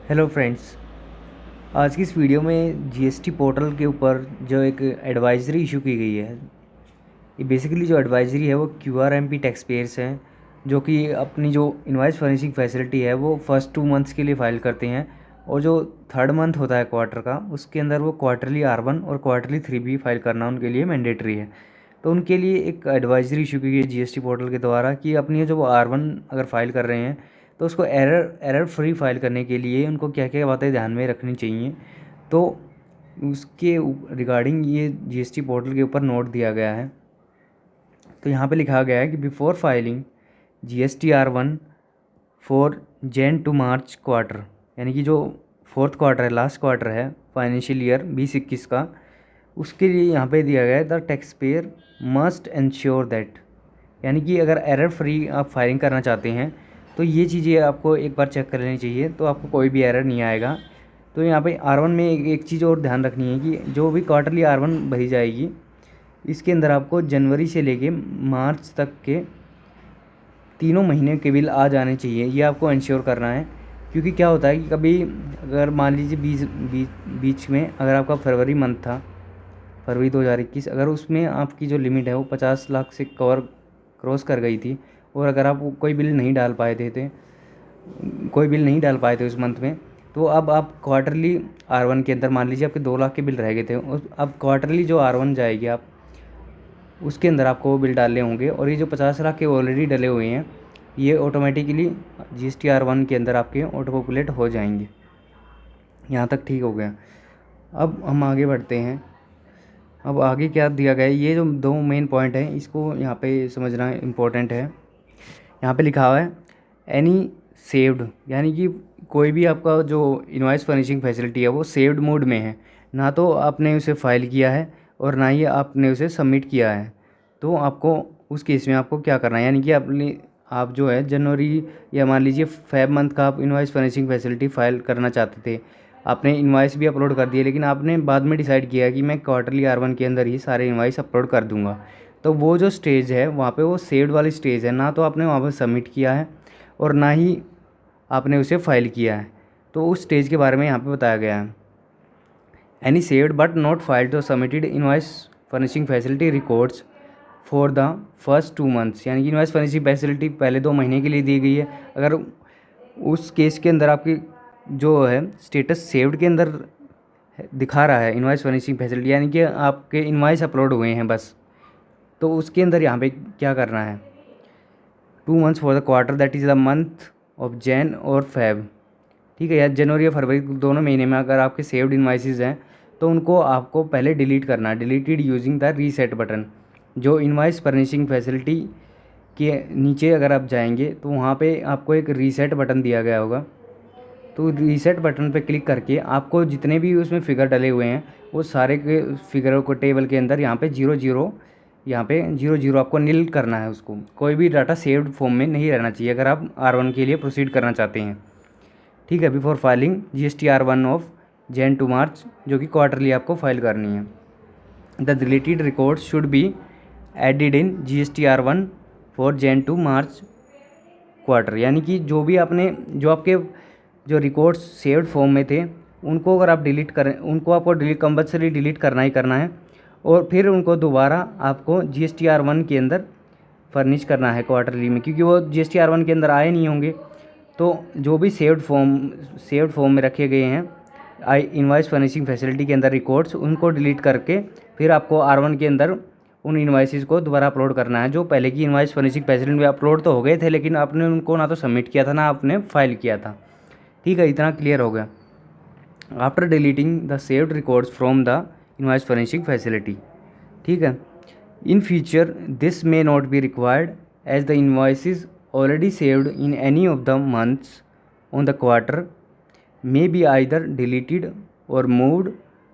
Hello friends. आज की इस वीडियो में जीएसटी पोर्टल के ऊपर जो एक एडवाइजरी इशू की गई है, ये बेसिकली जो एडवाइजरी है वो क्यूआरएमपी टैक्स पेयर्स हैं जो कि अपनी जो इनवॉइस फर्निशिंग फैसिलिटी है वो फर्स्ट 2 मंथ्स के लिए फ़ाइल करते हैं, और जो थर्ड मंथ होता है क्वार्टर का, उसके अंदर वो क्वार्टरली R1 और क्वार्टरली 3B फाइल करना उनके लिए मैंडेटरी है। तो उनके लिए एक एडवाइजरी इशू की गई है जीएसटी पोर्टल के द्वारा कि अपनी जो वो R1 अगर फाइल कर रहे हैं तो उसको एरर फ्री फाइल करने के लिए उनको क्या क्या बातें ध्यान में रखनी चाहिए। तो उसके रिगार्डिंग ये जीएसटी पोर्टल के ऊपर नोट दिया गया है। तो यहाँ पे लिखा गया है कि before filing GST-R1 for Jan to March quarter, यानी कि जो फोर्थ क्वार्टर है, लास्ट क्वार्टर है फाइनेंशियल ईयर 2021 का, उसके लिए यहाँ पे दिया गया है the tax payer must ensure that, यानी कि अगर एरर फ्री आप फाइलिंग करना चाहते हैं तो ये चीज़ें आपको एक बार चेक कर लेनी चाहिए, तो आपको कोई भी एरर नहीं आएगा। तो यहाँ पे R1 में एक चीज़ और ध्यान रखनी है कि जो भी क्वार्टरली R1 भरी जाएगी, इसके अंदर आपको जनवरी से लेके मार्च तक के तीनों महीने के बिल आ जाने चाहिए, ये आपको इंश्योर करना है। क्योंकि क्या होता है कि कभी अगर मान लीजिए बीच में अगर आपका फरवरी मंथ था, फरवरी 2021, अगर उसमें आपकी जो लिमिट है वो 50 लाख से क्रॉस कर गई थी, और अगर आप कोई बिल नहीं डाल पाए उस मंथ में, तो अब आप क्वार्टरली R1 के अंदर मान लीजिए आपके 2 लाख के बिल रह गए थे, अब क्वार्टरली जो R1 जाएगी आप उसके अंदर आपको वो बिल डालने होंगे, और ये जो 50 लाख के ऑलरेडी डले हुए हैं ये ऑटोमेटिकली GST-R1 के अंदर आपके ऑटो पॉपुलेट हो जाएंगे। यहाँ तक ठीक हो गया। अब हम आगे बढ़ते हैं। अब आगे क्या दिया गया है, ये जो दो मेन पॉइंट हैं इसको यहाँ पे समझना इम्पोर्टेंट है। यहाँ पे लिखा हुआ है एनी सेव्ड, यानी कि कोई भी आपका जो इनवॉइस फर्निशिंग फैसिलिटी है वो सेव्ड मोड में है, ना तो आपने उसे फाइल किया है और ना ही आपने उसे सबमिट किया है। तो आपको उस केस में आपको क्या करना है, यानी कि आप जो है जनवरी या मान लीजिए फेब मंथ का आप इनवॉइस फर्निशिंग फैसिलिटी फाइल करना चाहते थे, आपने इनवॉइस भी अपलोड कर दिए, लेकिन आपने बाद में डिसाइड किया कि मैं क्वार्टरली R1 के अंदर ही सारे इनवॉइस अपलोड कर दूंगा। तो वो जो स्टेज है वहाँ पे वो सेव्ड वाली स्टेज है, ना तो आपने वहाँ पर सबमिट किया है और ना ही आपने उसे फाइल किया है। तो उस स्टेज के बारे में यहाँ पे बताया गया है। Any saved but not filed और submitted invoice furnishing facility records for the first 2 months, यानी कि इनवॉइस फर्निशिंग फैसिलिटी पहले 2 महीने के लिए दी गई है। अगर उस केस के अंदर आपकी जो है स्टेटस सेव्ड के अंदर दिखा रहा है इनवॉइस फर्निशिंग फैसिलिटी, यानी कि आपके इनवॉइस अपलोड हुए हैं बस, तो उसके अंदर यहाँ पे क्या करना है, 2 months for the quarter that is the month of Jain और फेब। ठीक है यार, जनवरी या फरवरी दोनों महीने में अगर आपके सेव्ड इनवाइसेस हैं तो उनको आपको पहले डिलीट करना है, deleted using the reset button. जो इनवाइस फर्निशिंग फैसिलिटी के नीचे अगर आप जाएंगे तो वहाँ पे आपको एक रीसेट बटन दिया गया होगा, तो रीसेट बटन पे क्लिक करके आपको जितने भी उसमें फ़िगर डले हुए हैं वो सारे के फिगरों को टेबल के अंदर यहाँ पे 0 0, यहाँ पे 0 0 आपको नील करना है। उसको कोई भी डाटा सेव्ड फॉर्म में नहीं रहना चाहिए अगर आप R1 के लिए प्रोसीड करना चाहते हैं। ठीक है, before filing GST-R1 of Jan to March, जो कि क्वार्टरली आपको फाइल करनी है। The deleted record should be added in GST-R1 for Jan to March quarter, यानी कि जो आपके जो रिकॉर्ड्स सेव्ड फॉर्म में थे उनको अगर आप डिलीट करें, उनको आपको कंपल्सरी डिलीट करना ही करना है, और फिर उनको दोबारा आपको GST-R1 के अंदर फर्निश करना है क्वार्टरली में, क्योंकि वो GST-R1 के अंदर आए नहीं होंगे। तो जो भी सेव्ड फॉर्म में रखे गए हैं इनवाइस फर्निशिंग फैसिलिटी के अंदर रिकॉर्ड्स, उनको डिलीट करके फिर आपको R1 के अंदर उन इनवाइसेस को दोबारा अपलोड करना है। जो पहले की इनवाइस फर्निशिंग फैसिलिटी में अपलोड तो हो गए थे, लेकिन आपने उनको ना तो सबमिट किया था ना आपने फाइल किया था। ठीक है, इतना क्लियर हो गया। After deleting the saved records from the invoice furnishing facility, ठीक है, in future this may not be required as the invoices already saved in any of the months on the quarter may be either deleted और moved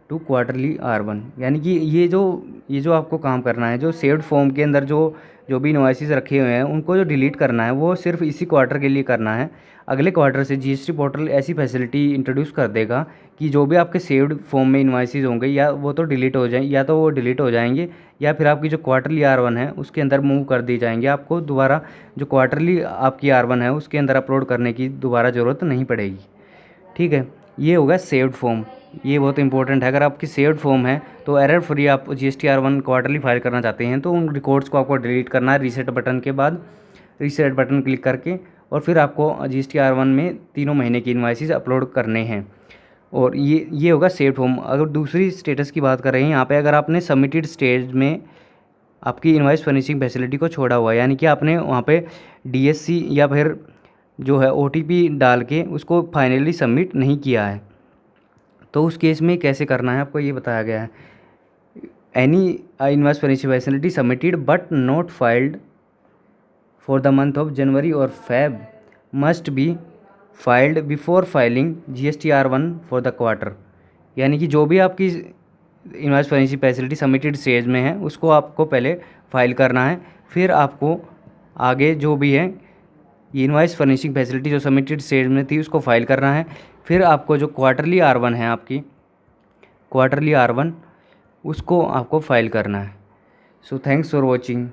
to quarterly R1, यानी कि ये जो आपको काम करना है, जो सेव्ड फॉर्म के अंदर जो भी इनवॉइसेस रखे हुए हैं उनको जो डिलीट करना है वो सिर्फ इसी क्वार्टर के लिए करना है। अगले क्वार्टर से GST पोर्टल ऐसी फैसिलिटी इंट्रोड्यूस कर देगा कि जो भी आपके सेव्ड फॉर्म में इनवॉइसेस होंगे या वो तो डिलीट हो जाए, या तो वो डिलीट हो जाएंगे, या फिर आपकी जो क्वार्टरली R1 है उसके अंदर मूव कर दी जाएंगे। आपको दोबारा जो क्वार्टरली आपकी R1 है उसके अंदर अपलोड करने की दोबारा ज़रूरत नहीं पड़ेगी। ठीक है। ये होगा सेव्ड फॉर्म, ये बहुत इंपॉर्टेंट है। अगर आपकी सेव्ड फॉर्म है तो एरर फ्री आप GSTR1 क्वार्टरली फाइल करना चाहते हैं तो उन रिकॉर्ड्स को आपको डिलीट करना है रीसेट बटन के बाद। रीसेट बटन क्लिक करके और फिर आपको GSTR1 में 3 महीने की इनवाइसेस अपलोड करने हैं, और ये होगा सेव्ड फॉर्म। अगर दूसरी स्टेटस की बात कर रहे हैं यहाँ पे, अगर आपने सबमिटेड स्टेज में आपकी इनवाइस फर्निशिंग फैसिलिटी को छोड़ा हुआ है, यानी कि आपने वहाँ पे DSC या फिर जो है OTP डाल के उसको फाइनली सबमिट नहीं किया है, तो उस केस में कैसे करना है आपको ये बताया गया है। Any invoice furnishing facility submitted but not filed for the month of January और Feb must be filed before filing GSTR1 for the quarter. यानी कि जो भी आपकी invoice furnishing facility submitted stage में है उसको आपको पहले फाइल करना है, फिर आपको आगे जो भी है ये इनवाइस फर्निशिंग फैसिलिटी जो सबमिटेड स्टेज में थी उसको फाइल करना है, फिर आपको जो क्वार्टरली R1 है आपकी क्वार्टरली R1 उसको आपको फाइल करना है। So thanks for watching.